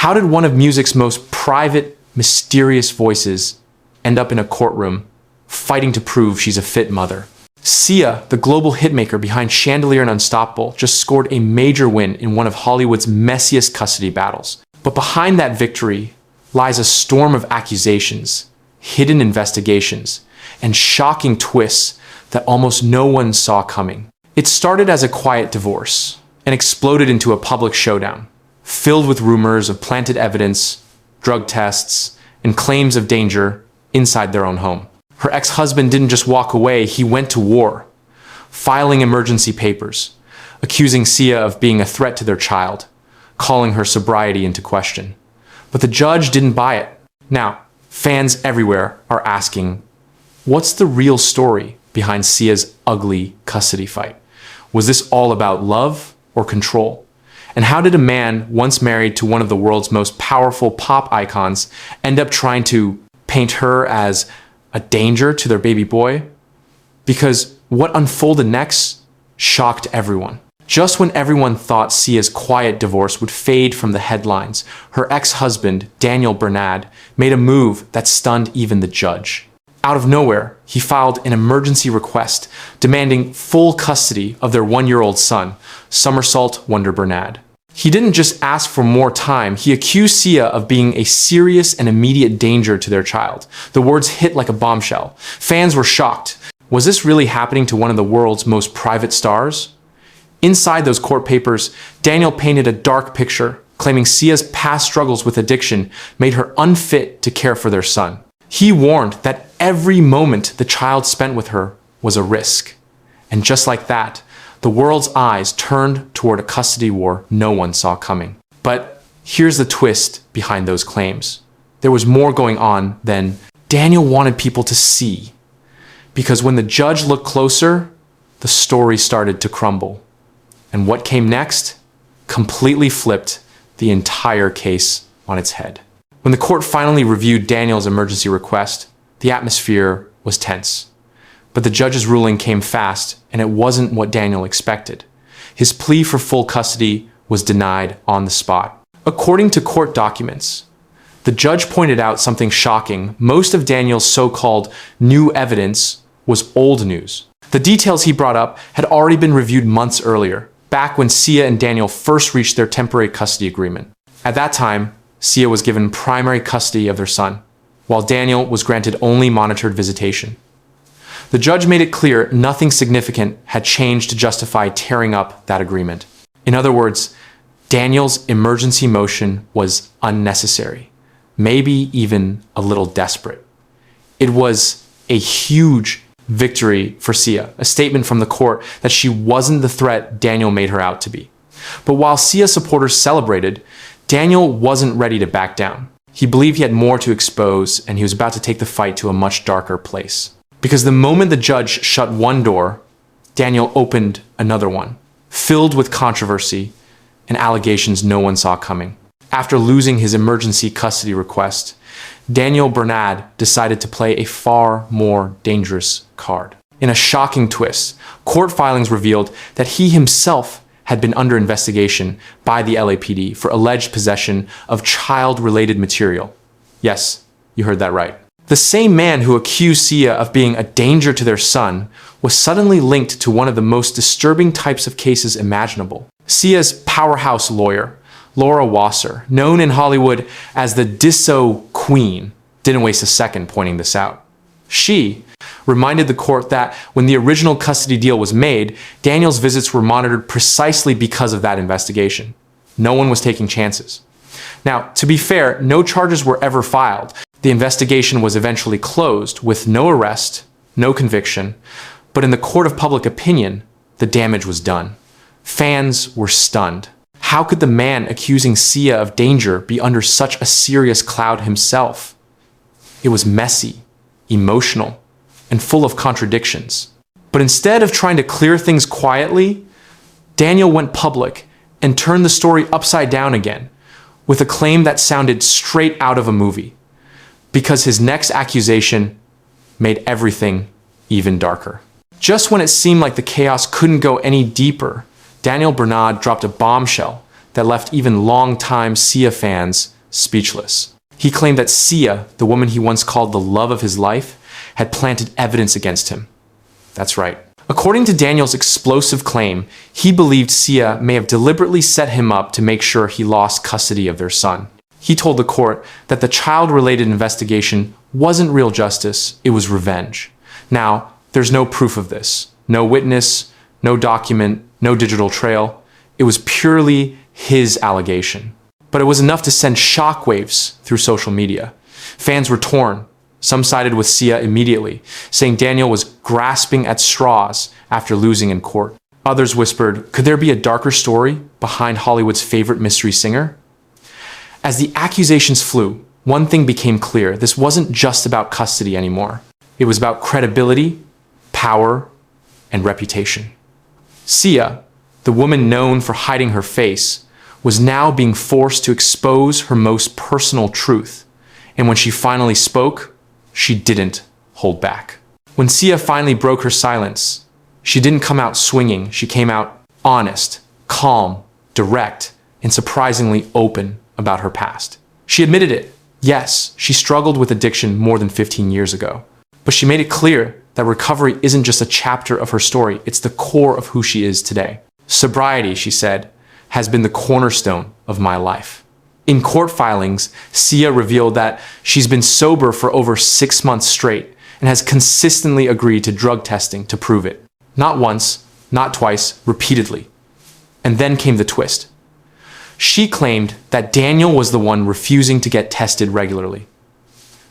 How did one of music's most private, mysterious voices end up in a courtroom, fighting to prove she's a fit mother? Sia, the global hitmaker behind Chandelier and Unstoppable, just scored a major win in one of Hollywood's messiest custody battles. But behind that victory lies a storm of accusations, hidden investigations, and shocking twists that almost no one saw coming. It started as a quiet divorce and exploded into a public showdown, filled with rumors of planted evidence, drug tests, and claims of danger inside their own home. Her ex-husband didn't just walk away, he went to war, filing emergency papers, accusing Sia of being a threat to their child, calling her sobriety into question. But the judge didn't buy it. Now, fans everywhere are asking, what's the real story behind Sia's ugly custody fight? Was this all about love or control? And how did a man once married to one of the world's most powerful pop icons end up trying to paint her as a danger to their baby boy? Because what unfolded next shocked everyone. Just when everyone thought Sia's quiet divorce would fade from the headlines, her ex-husband, Daniel Bernard, made a move that stunned even the judge. Out of nowhere, he filed an emergency request demanding full custody of their one-year-old son, Somersault Wonder Bernard. He didn't just ask for more time, he accused Sia of being a serious and immediate danger to their child. The words hit like a bombshell. Fans were shocked. Was this really happening to one of the world's most private stars? Inside those court papers, Daniel painted a dark picture, claiming Sia's past struggles with addiction made her unfit to care for their son. He warned that every moment the child spent with her was a risk. And just like that, the world's eyes turned toward a custody war no one saw coming. But here's the twist behind those claims. There was more going on than Daniel wanted people to see. Because when the judge looked closer, the story started to crumble. And what came next completely flipped the entire case on its head. When the court finally reviewed Daniel's emergency request, the atmosphere was tense. But the judge's ruling came fast, and it wasn't what Daniel expected. His plea for full custody was denied on the spot. According to court documents, the judge pointed out something shocking. Most of Daniel's so-called new evidence was old news. The details he brought up had already been reviewed months earlier, back when Sia and Daniel first reached their temporary custody agreement. At that time, Sia was given primary custody of their son, while Daniel was granted only monitored visitation. The judge made it clear nothing significant had changed to justify tearing up that agreement. In other words, Daniel's emergency motion was unnecessary, maybe even a little desperate. It was a huge victory for Sia, a statement from the court that she wasn't the threat Daniel made her out to be. But while Sia supporters celebrated, Daniel wasn't ready to back down. He believed he had more to expose, and he was about to take the fight to a much darker place. Because the moment the judge shut one door, Daniel opened another one, filled with controversy and allegations no one saw coming. After losing his emergency custody request, Daniel Bernard decided to play a far more dangerous card. In a shocking twist, court filings revealed that he himself had been under investigation by the LAPD for alleged possession of child-related material. Yes, you heard that right. The same man who accused Sia of being a danger to their son was suddenly linked to one of the most disturbing types of cases imaginable. Sia's powerhouse lawyer, Laura Wasser, known in Hollywood as the Disso Queen, didn't waste a second pointing this out. She reminded the court that when the original custody deal was made, Daniel's visits were monitored precisely because of that investigation. No one was taking chances. Now, to be fair, no charges were ever filed. The investigation was eventually closed with no arrest, no conviction, but in the court of public opinion, the damage was done. Fans were stunned. How could the man accusing Sia of danger be under such a serious cloud himself? It was messy, emotional, and full of contradictions. But instead of trying to clear things quietly, Daniel went public and turned the story upside down again, with a claim that sounded straight out of a movie, because his next accusation made everything even darker. Just when it seemed like the chaos couldn't go any deeper, Daniel Bernard dropped a bombshell that left even longtime Sia fans speechless. He claimed that Sia, the woman he once called the love of his life, had planted evidence against him. That's right. According to Daniel's explosive claim, he believed Sia may have deliberately set him up to make sure he lost custody of their son. He told the court that the child-related investigation wasn't real justice, it was revenge. Now, there's no proof of this. No witness, no document, no digital trail. It was purely his allegation. But it was enough to send shockwaves through social media. Fans were torn. Some sided with Sia immediately, saying Daniel was grasping at straws after losing in court. Others whispered, could there be a darker story behind Hollywood's favorite mystery singer? As the accusations flew, one thing became clear. This wasn't just about custody anymore. It was about credibility, power, and reputation. Sia, the woman known for hiding her face, was now being forced to expose her most personal truth. And when she finally spoke, she didn't hold back. When Sia finally broke her silence, she didn't come out swinging. She came out honest, calm, direct, and surprisingly open about her past. She admitted it. Yes, she struggled with addiction more than 15 years ago. But she made it clear that recovery isn't just a chapter of her story, it's the core of who she is today. Sobriety, she said, has been the cornerstone of my life. In court filings, Sia revealed that she's been sober for over 6 months straight and has consistently agreed to drug testing to prove it. Not once, not twice, repeatedly. And then came the twist. She claimed that Daniel was the one refusing to get tested regularly.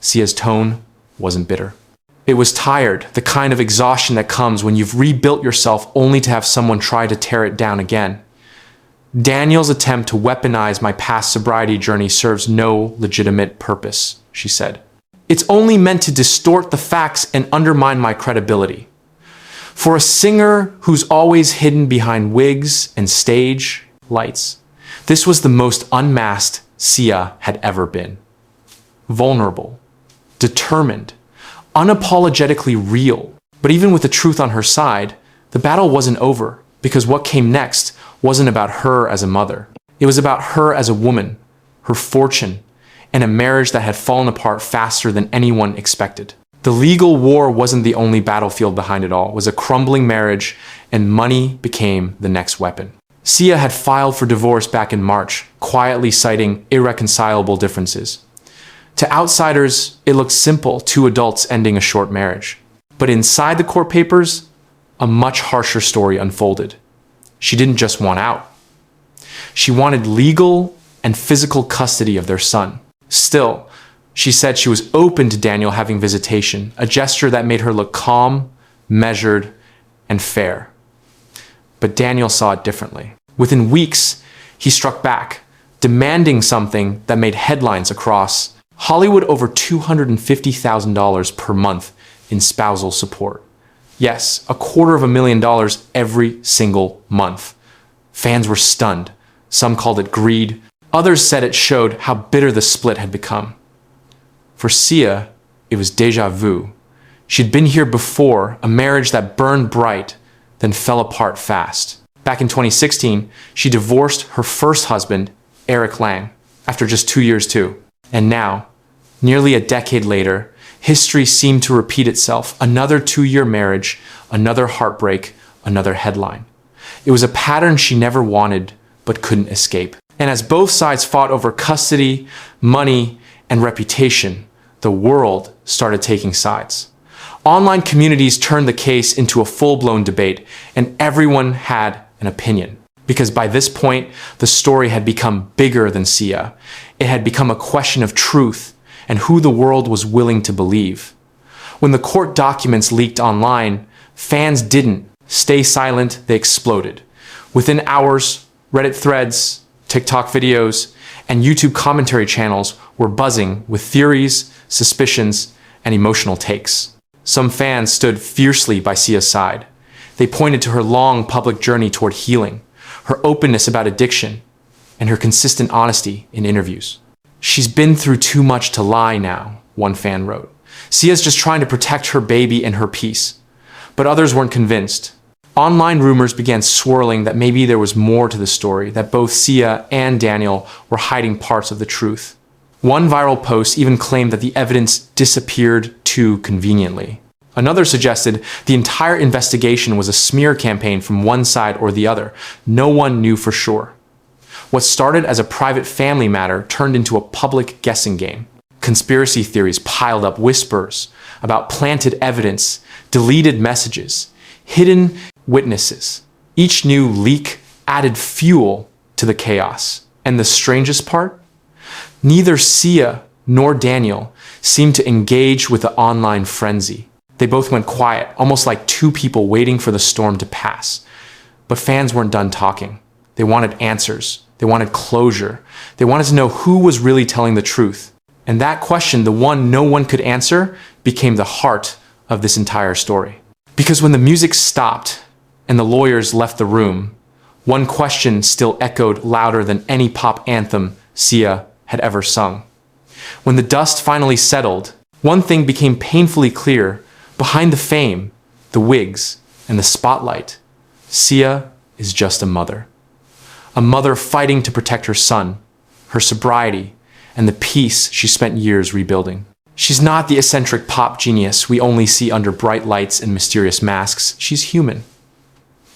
Sia's tone wasn't bitter. It was tired, the kind of exhaustion that comes when you've rebuilt yourself only to have someone try to tear it down again. Daniel's attempt to weaponize my past sobriety journey serves no legitimate purpose, she said. It's only meant to distort the facts and undermine my credibility. For a singer who's always hidden behind wigs and stage lights, this was the most unmasked Sia had ever been. Vulnerable, determined, unapologetically real. But even with the truth on her side, the battle wasn't over, because what came next wasn't about her as a mother. It was about her as a woman, her fortune, and a marriage that had fallen apart faster than anyone expected. The legal war wasn't the only battlefield behind it all. It was a crumbling marriage, and money became the next weapon. Sia had filed for divorce back in March, quietly citing irreconcilable differences. To outsiders, it looked simple, two adults ending a short marriage. But inside the court papers, a much harsher story unfolded. She didn't just want out. She wanted legal and physical custody of their son. Still, she said she was open to Daniel having visitation, a gesture that made her look calm, measured, and fair. But Daniel saw it differently. Within weeks, he struck back, demanding something that made headlines across Hollywood: over $250,000 per month in spousal support. Yes, $250,000 every single month. Fans were stunned. Some called it greed. Others said it showed how bitter the split had become. For Sia, it was déjà vu. She'd been here before, a marriage that burned bright, then fell apart fast. Back in 2016, she divorced her first husband, Eric Lang, after just 2 years too. And now, nearly a decade later, history seemed to repeat itself. Another 2-year marriage, another heartbreak, another headline. It was a pattern she never wanted, but couldn't escape. And as both sides fought over custody, money, and reputation, the world started taking sides. Online communities turned the case into a full-blown debate, and everyone had an opinion. Because by this point, the story had become bigger than Sia. It had become a question of truth and who the world was willing to believe. When the court documents leaked online, fans didn't stay silent, they exploded. Within hours, Reddit threads, TikTok videos, and YouTube commentary channels were buzzing with theories, suspicions, and emotional takes. Some fans stood fiercely by Sia's side. They pointed to her long public journey toward healing, her openness about addiction, and her consistent honesty in interviews. She's been through too much to lie now, one fan wrote. Sia's just trying to protect her baby and her peace. But others weren't convinced. Online rumors began swirling that maybe there was more to the story, that both Sia and Daniel were hiding parts of the truth. One viral post even claimed that the evidence disappeared too conveniently. Another suggested the entire investigation was a smear campaign from one side or the other. No one knew for sure. What started as a private family matter turned into a public guessing game. Conspiracy theories piled up, whispers about planted evidence, deleted messages, hidden witnesses. Each new leak added fuel to the chaos. And the strangest part? Neither Sia nor Daniel seemed to engage with the online frenzy. They both went quiet, almost like two people waiting for the storm to pass. But fans weren't done talking. They wanted answers. They wanted closure. They wanted to know who was really telling the truth. And that question, the one no one could answer, became the heart of this entire story. Because when the music stopped and the lawyers left the room, one question still echoed louder than any pop anthem Sia had ever sung. When the dust finally settled, one thing became painfully clear. Behind the fame, the wigs, and the spotlight, Sia is just a mother. A mother fighting to protect her son, her sobriety, and the peace she spent years rebuilding. She's not the eccentric pop genius we only see under bright lights and mysterious masks. She's human.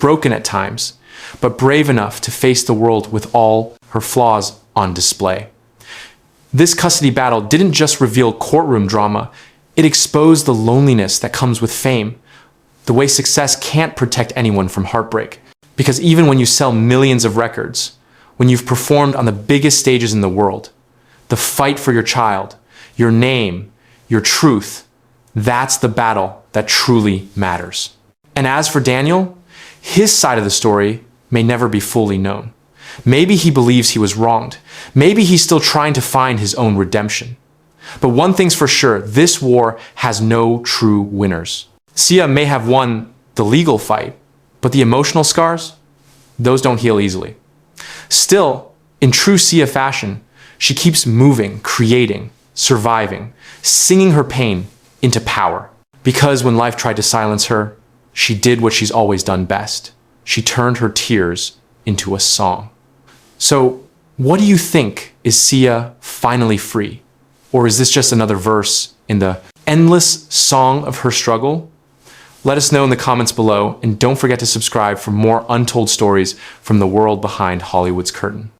Broken at times, but brave enough to face the world with all her flaws on display. This custody battle didn't just reveal courtroom drama, it exposed the loneliness that comes with fame, the way success can't protect anyone from heartbreak. Because even when you sell millions of records, when you've performed on the biggest stages in the world, the fight for your child, your name, your truth, that's the battle that truly matters. And as for Daniel, his side of the story may never be fully known. Maybe he believes he was wronged. Maybe he's still trying to find his own redemption. But one thing's for sure, this war has no true winners. Sia may have won the legal fight, but the emotional scars, those don't heal easily. Still, in true Sia fashion, she keeps moving, creating, surviving, singing her pain into power. Because when life tried to silence her, she did what she's always done best. She turned her tears into a song. So, what do you think? Is Sia finally free? Or is this just another verse in the endless song of her struggle? Let us know in the comments below, and don't forget to subscribe for more untold stories from the world behind Hollywood's curtain.